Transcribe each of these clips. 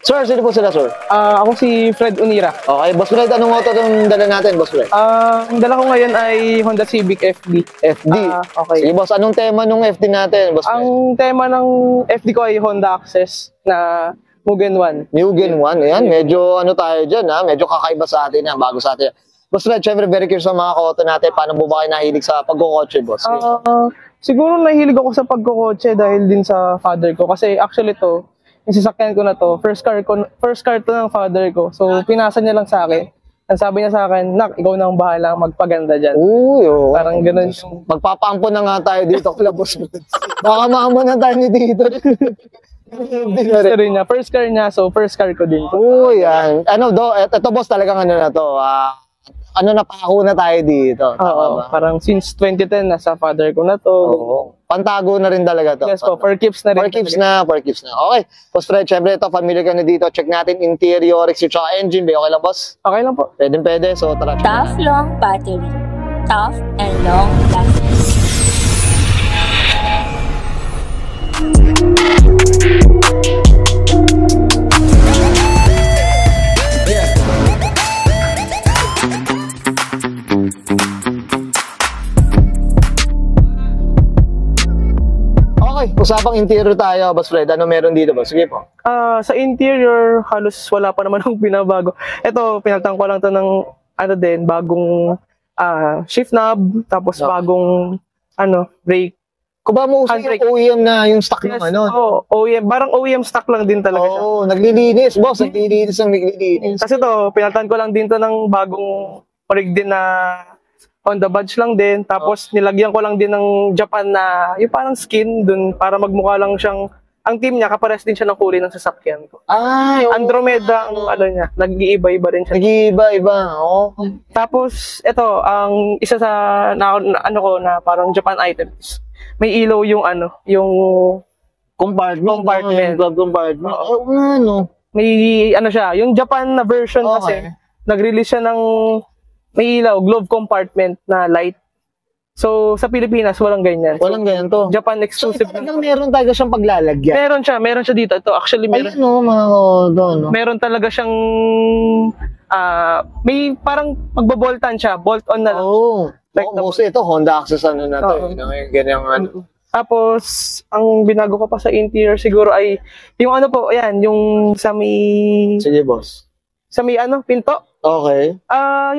Sir, sino po sila, sir? Ako si Fred Unira. Okay, Boss Fred, anong auto itong dala natin, Boss Fred? Ang dala ko ngayon ay Honda Civic FD. FD. Okay. Sige, boss, anong tema nung FD natin, Boss Fred? Ang tema ng FD ko ay Honda Access na Mugen 1. Mugen 1, ayan, medyo ano tayo dyan, ha? Medyo kakaiba sa atin, ha? Bago sa atin. Boss Fred, syempre very curious sa mga auto natin, paano mo ba kayo nahilig sa pagkukotse, boss? Siguro nahilig ako sa pagkukotse dahil din sa father ko. Kasi actually to, yung sasakyan ko na to, first car to ng father ko. So, pinasa niya lang sa akin. Ang sabi niya sa akin, Nak, ikaw na ang bahala magpaganda dyan. Uy, oh. Parang ganun yung... Magpapampo na nga tayo dito kala Boss Fred. Baka maamo na tayo ni dito. History niya. First car niya, so first car ko din. Uy, yan. Ano do, ito boss talagang ano na to, ano na pako na tayo dito. Oo, parang since 2010 nasa father ko na to. Oo. Pantago na rin talaga to. Yes po, for keeps na rin. For keeps na. Okay. Boss Fred, syempre ito, familiar ka na dito. Check natin interior, exterior, tsaka engine. Okay lang, boss? Okay lang po. Pwede. So, tara. Tough long battery. Tough and long lasting. Okay, usapang interior tayo, Boss Fred. Ano meron dito, boss? Sige po. Sa interior, halos wala pa naman akong binabago. Ito, pinalitan ko lang to ng bagong shift knob, tapos bagong brake. Kung ba mo uso yung OEM na yung stock ng OEM. Parang OEM stock lang din talaga siya. Oo, naglilinis, boss. Naglilinis. Kasi to, pinalitan ko lang din to ng bagong rig din na Honda badge lang din. Tapos nilagyan ko lang din ng Japan na yung parang skin dun para magmukha lang siyang, ang team niya kapares din siya ng kulay ng sasakyan ko. Andromeda ang niya, nag-iiba-iba rin siya. Nag-iiba-iba, okay. Tapos ito, ang isa sa na parang Japan items. May ilaw yung yung compartment. May siya, yung Japan na version kasi nag-release siya ng may ilaw, glove compartment na light. So, sa Pilipinas, walang ganyan. Walang ganyan to. Japan exclusive. So, meron talaga siyang paglalagyan. Meron siya dito. Ito, actually, meron. Meron talaga siyang, may parang magbaboltan siya. Bolt-on na lang. Mostly ito, Honda Access na to. Ganyan Tapos, ang binago ko pa sa interior siguro ay, yung yung sa may... Sige, boss. Sa may pinto. Okay.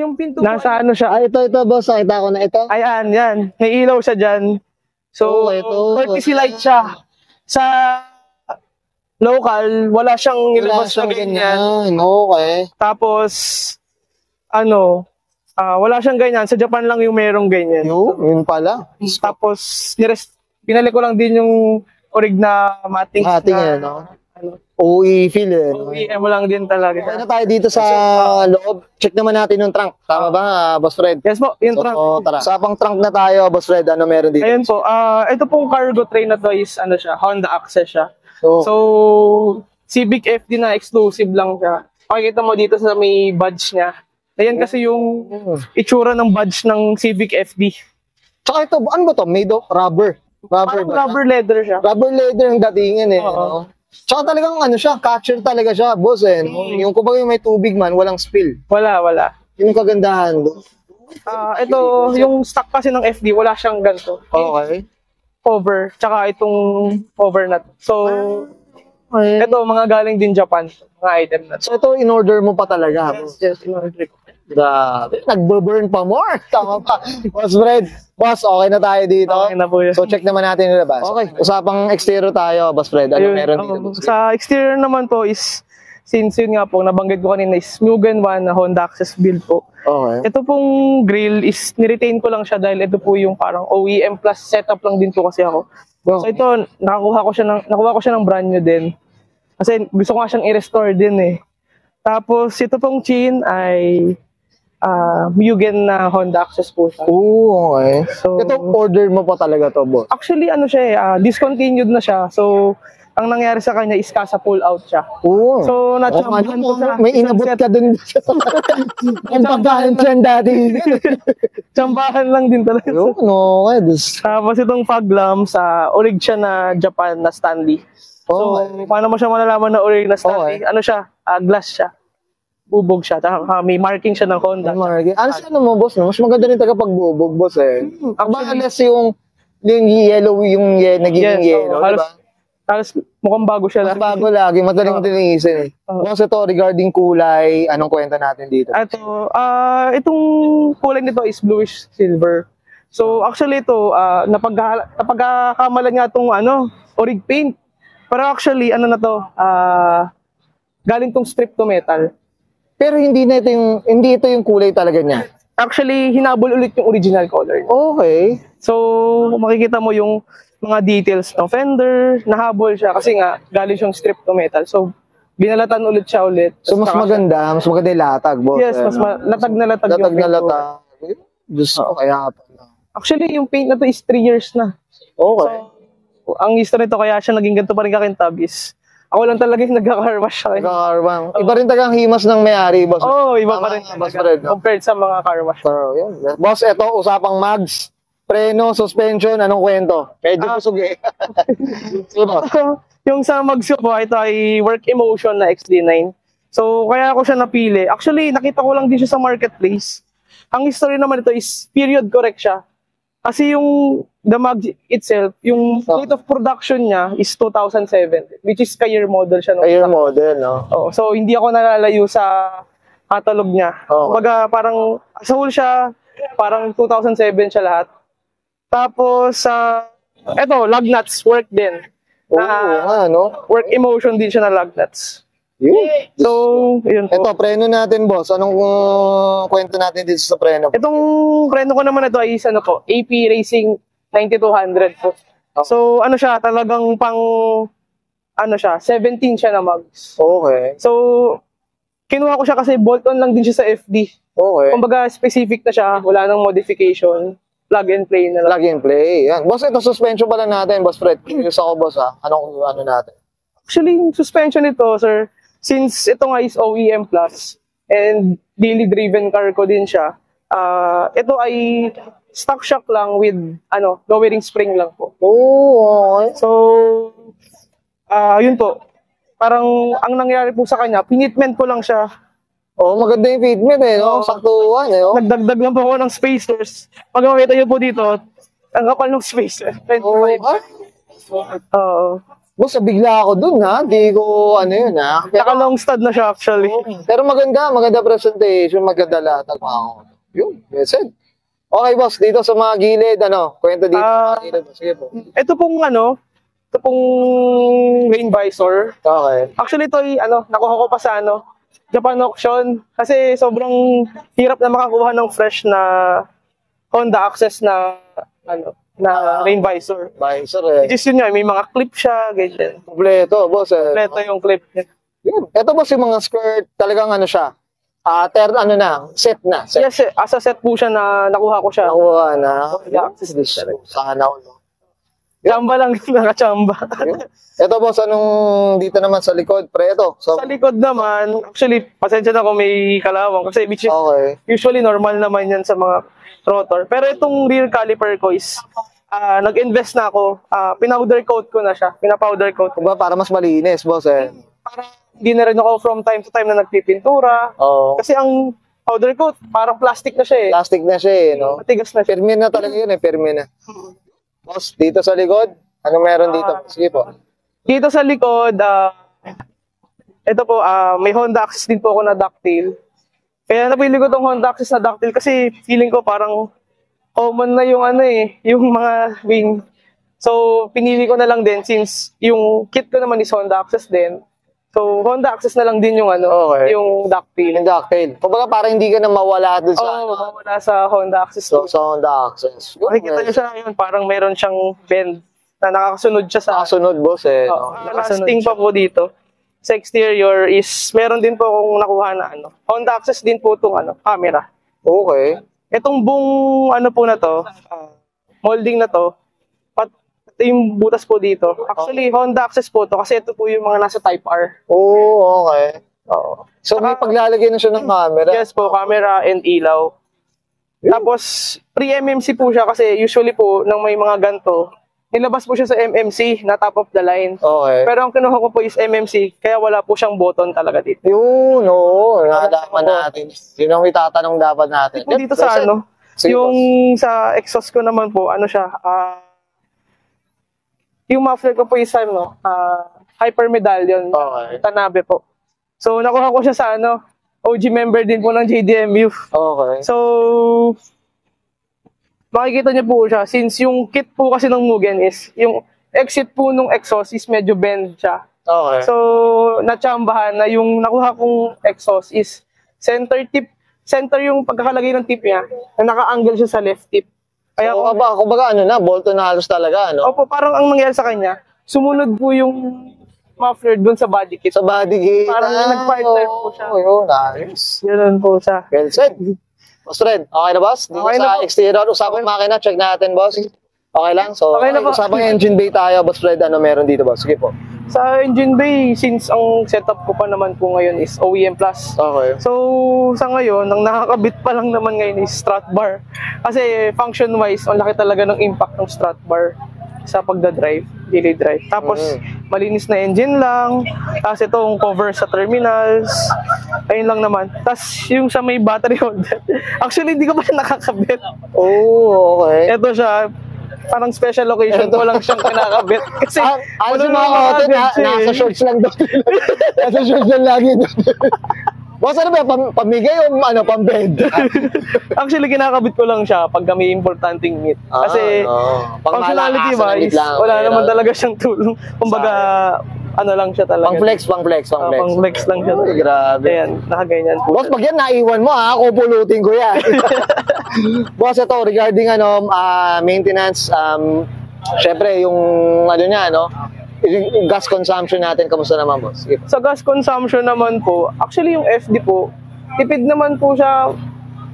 Yung pinto nasa siya? Ito, boss. Nakita ko na ito. Ayan, yan. May ilaw siya dyan. So, courtesy light siya. Sa local, wala siyang nilabas na ganyan. Okay. Tapos, wala siyang ganyan. Sa Japan lang yung merong ganyan. Yun pala. Tapos, pinali ko lang din yung orig na mating OE feel OEM lang din talaga. Ano tayo dito sa loob? Check naman natin yung trunk. Tama ba, Boss Fred? Yes po, yung trunk. Tara. Sa pang trunk na tayo, Boss Fred, ano meron dito? Ayun po, ito pong cargo tray na to is Honda Access siya. So, Civic FD na exclusive lang siya. Makikita mo dito sa may badge niya. Ayan kasi yung itsura ng badge ng Civic FD. Tsaka ito, ano ba to? Made of rubber. Rubber leather siya. Rubber leather ang datingan Tsaka talagang catcher talaga siya, boss Yung kumbaga yung may tubig man, walang spill. Wala. Yung kagandahan doon. Ito, yung stock kasi ng FD, wala siyang ganito. Okay. Cover, tsaka itong cover na to. So, ito, mga galing din Japan, mga item na to. So ito, in-order mo pa talaga? Yes, in-order ko. Grabe. Nagbo-burn pa more. Tama pa. Boss Fred, boss, okay na tayo dito. Okay na po yun. So check naman natin yung labas. Okay. Usapang exterior tayo, Boss Fred. Ano meron dito? Sa exterior naman po is, since yun nga po, nabanggit ko kanina is Mugen 1 na Honda Access build po. Okay. Ito pong grill is, niretain ko lang siya dahil ito po yung parang OEM plus setup lang din po kasi ako. So ito, nakuha ko siya ng brand new din. Kasi gusto ko nga siyang i-restore din Tapos ito pong chin ay Mugen na Honda Access po siya. Okay. So, ito order mo pa talaga to, boss? Actually, discontinued na siya. So, ang nangyari sa kanya is kasa pull out siya. So, natsambahan ko sa... May inabot ka dun. Ang pagkain trend dati. Tsambahan lang din talaga. Okay. Tapos itong fog lamp sa orig siya na Japan na Stanley. So, paano mo siya malalaman na original na study? Ano siya? Glass siya. Bubog siya. May marking siya ng Honda. Ano sa ano mo, boss? No? Mas maganda rin taga pagbubog, boss eh. Unless yung yellow, nagiging yellow, di ba? Halos mukhang bago siya Mas bago lagi, madaling tinisin eh. Boss, ito regarding kulay, anong kwenta natin dito? Itong kulay nito is bluish silver. So actually ito, napagkakamalan nga itong orig paint. Pero actually, ano na to, galing tong strip to metal. Pero hindi ito yung kulay talaga niya. Actually, hinabol ulit yung original color. Okay. So, makikita mo yung mga details ng fender, nahabol siya kasi nga galing siyang strip to metal. So, binalatan ulit siya ulit. So, mas maganda yung latag, boss. Yes, mas latag na latag yung latag. Diyos ko, kaya pala. Actually, yung paint na to is 3 years na. Okay. So, ang history nito kaya siya naging ganito pa rin kakintab is ako lang talaga yung nagka-car wash siya. Iba rin tagang himas ng may-ari, boss. Iba pa rin. Boss pa rin, no? Compared sa mga car wash. So, yun. Boss, eto, usapang mags, preno, suspension, anong kwento? Medyo busog eh. Sige, boss. Yung sa mags ko po, ito ay Work Emotion na XD9. So, kaya ako siya napili. Actually, nakita ko lang din siya sa marketplace. Ang history naman ito is period correct siya. Kasi yung the mag itself, yung date of production niya is 2007, which is ka-year model siya. Ka-year model, no? So, hindi ako nalalayo sa catalog niya. Kumbaga, parang as a whole siya, parang 2007 siya lahat. Tapos, eto, lug nuts, work din. Work Emotion din siya na lug nuts. Yun. So, yun po. Ito, preno natin, boss. Anong kwento natin dito sa preno? Itong preno ko naman ito ay AP Racing 9200 po. So, siya, talagang siya, 17 siya na mags. Okay. So, kinuha ko siya kasi bolt-on lang din siya sa FD. Okay. Kumbaga, specific na siya, wala nang modification. Plug and play na lang. Plug and play. Yan. Boss, ito suspension pala natin, boss Fred. Curious ako, boss, ha? Anong natin? Actually, yung suspension nito, sir, since ito nga is OEM plus and daily driven car ko din siya, ito ay stock shock lang with lowering spring lang po. Okay. So, yun po. Parang ang nangyari po sa kanya, pinitment ko lang siya. Maganda yung fitment eh, no? Saktuhan eh, no? Nagdagdag lang po ako ng spacers. Pag makita nyo po dito, ang kapal ng spacer. Boss, bigla ako dun, ha? Di ko, yun, ha? Naka-long stud na siya, actually. Pero maganda presentation, maganda lahat. Yun, yes it. Okay, boss, dito sa mga gilid, kwento dito sa mga gilid. Sige po. Ito pong rain visor. Okay. Actually, ito ay, nakuha ko pa sa, Japan auction. Kasi sobrang hirap na makakuha ng fresh na Honda Access na, rain visor. Visor eh. Which is yun nga, may mga clip siya, ganyan. Kompleto, boss eh. Kompleto yung clip niya. Yun. Ito boss yung mga skirt, talagang siya. Set na. Set. Yes, as a set po siya na nakuha ko siya. Nakuha na. Yeah, access din siya. Sana ako, no? Chamba lang, nakachamba. Ito boss, anong dito naman sa likod? Preto. Sa likod naman, actually, pasensya na kung may kalawang. Kasi which is, usually normal naman yan sa mga rotor. Pero itong rear caliper ko is, nag-invest na ako, pinowder coat ko na siya. Pinapowder coat ko. Para mas malinis, boss eh. Para hindi na rin ako from time to time na nagpipintura. Kasi ang powder coat, parang plastic na siya eh. Plastic na siya eh, no? Matigas na siya. Firme na talaga yun eh, firme na. Boss, dito sa likod, ano meron dito? Sige po. Dito sa likod, ito po, may Honda Access din po ako na ducktail. Kaya napili ko tong Honda Access na ducktail kasi feeling ko parang common na yung yung mga wing. So, pinili ko na lang din since yung kit ko naman is Honda Access din. So, Honda Access na lang din yung yung ducktail. Yung ducktail. Kumbaga parang hindi ka na mawala dun sa mawala sa Honda Access. Sa Honda Access. Makikita niyo siya yun, parang meron siyang bend na nakakasunod siya sa... Nakasunod, boss eh. Nakasunod pa po dito. Sa exterior is, meron din po akong nakuha na Honda Access din po itong camera. Okay. Itong buong po na to, molding na to, yung butas po dito. Actually, Honda Access po to kasi ito po yung mga nasa Type R. Okay. So, may paglalagay na siya ng camera? Yes po, camera and ilaw. Tapos, pre-MMC po siya kasi usually po, nang may mga ganito, nilabas po siya sa MMC na top of the line. Okay. Pero ang kinuha ko po is MMC, kaya wala po siyang button talaga dito. Yun, oo. Nalaman natin. Yun ang itatanong dapat natin. Po dito sa ano, Sige, yung sa exhaust ko naman po, ano siya, yung muffler ko po is ano, Hyper Medallion, Okay. Tanabe po. So, nakuha ko siya sa ano, OG member din po ng JDMU. Okay. So, makikita niyo po siya, since yung kit po kasi ng Mugen is, yung exit po nung exhaust is medyo bend siya. Okay. So, natsambahan na yung nakuha kong exhaust is center yung pagkakalagay ng tip niya, na naka-angle siya sa left tip. Kaya so, kumbaga ano na, bolto na halos talaga, ano? opo, parang ang nangyari sa kanya, sumunod po yung muffler dun sa body kit. Sa body kit. Parang nag-partner po siya. Yun, nice. Yun po siya. Well said. Boss Fred, okay na boss? Dito Okay na sa po. exterior, usapang makina, check natin boss. Okay lang? So, Okay na po. usapang engine bay tayo, boss Fred, ano meron dito boss? Sige po. Sa engine bay, since ang setup ko pa naman po ngayon is OEM+. Okay. So, sa ngayon, ang nakakabit pa lang naman ngayon is strut bar. Kasi function-wise, ang laki talaga ng impact ng strut bar sa pagdadrive, daily drive. Tapos, malinis na engine lang. Tapos itong cover sa terminals. Ayun lang naman. Tapos yung sa may battery holder. Actually, hindi ko pa siya nakakabit. Oh, okay. Ito siya, parang special occasion ko lang siyang kinakabit. Kasi, Ano wala sa mga namang kote, nakakabit siya nasa eh. shorts lang doon. Nasa shorts lang lagi doon. Boss, ano ba, pamigay o ano, pambed? Actually, kinakabit ko lang siya pag may importanteng meet. Kasi, functionality wise, wala naman talaga siyang tulong. Kumbaga, ano lang siya talaga. Pang-flex. Pang-flex lang siya. Ay, grabe. Ayan, nakaganyan po. Boss, pag yan naiwan mo ha, kupulutin ko yan. Boss, ito, regarding maintenance, syempre yung ano niya, yung gas consumption natin, kamusta naman boss? Sige. Sa gas consumption naman po, actually yung FD po, tipid naman po siya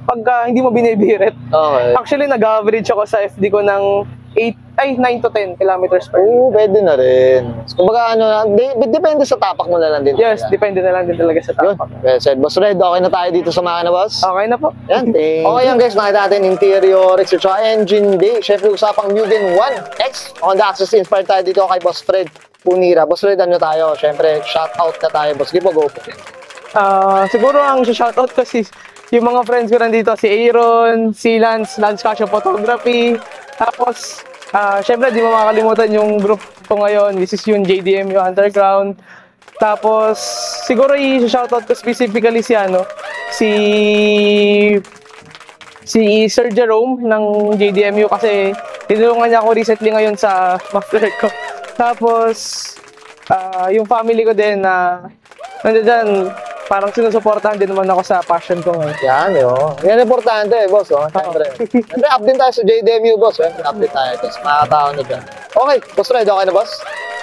pagka hindi mo binibirit. Okay. Actually, nag-average ako sa FD ko ng 9 to 10 kilometers per Oo, pwede na rin. Kumbaga, depende sa tapak mo na lang din. Yes, depende na lang din talaga sa Yun. tapak. Well said. Boss Red, okay na tayo dito sa makina, boss? Okay na po. Yan, okay yan guys, nakita natin interior, exterior, engine bay. Siyempre, usapang Mugen 1X. Honda Access inspired tayo dito kay Boss Fred Punira. Boss Fred, ano tayo? Siyempre, shout out na tayo, boss. Give go po. Siguro ang shoutout kasi yung mga friends ko nandito, si Aaron, si Lance Casio Photography. Tapos, syempre, di mo makakalimutan yung group ko ngayon. This is yung JDMU Underground. Tapos, siguro i-shoutout ko specifically si Sir Jerome ng JDMU kasi tinulungan niya ako recently ngayon sa muffler ko. Tapos, yung family ko din na nandiyan, parang sinusuportahan din naman ako sa passion ko ngayon. Yan, yan importante, boss. Siyempre. Siyempre, up din tayo sa JDMU, boss. Siyempre, update tayo. Tapos, makakataon na dyan. Okay, Boss Fred, okay na, boss?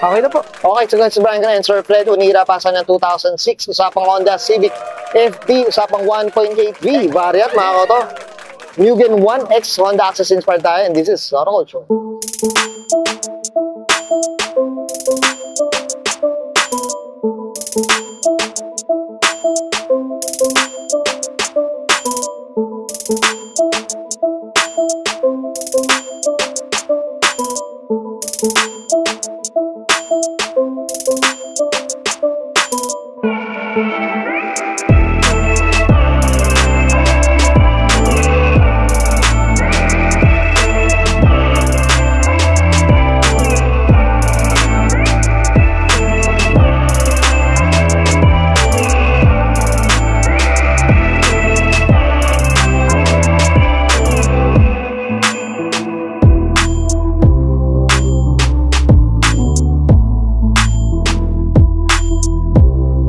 Okay na po. Okay, so guys, Brian Gran and Sir Fred Unira, pasa ng 2006. Usapang Honda Civic FD, usapang 1.8V. Variant, mga koto. Mugen 1X Honda Access inspired tayo. And this is Auto Culture.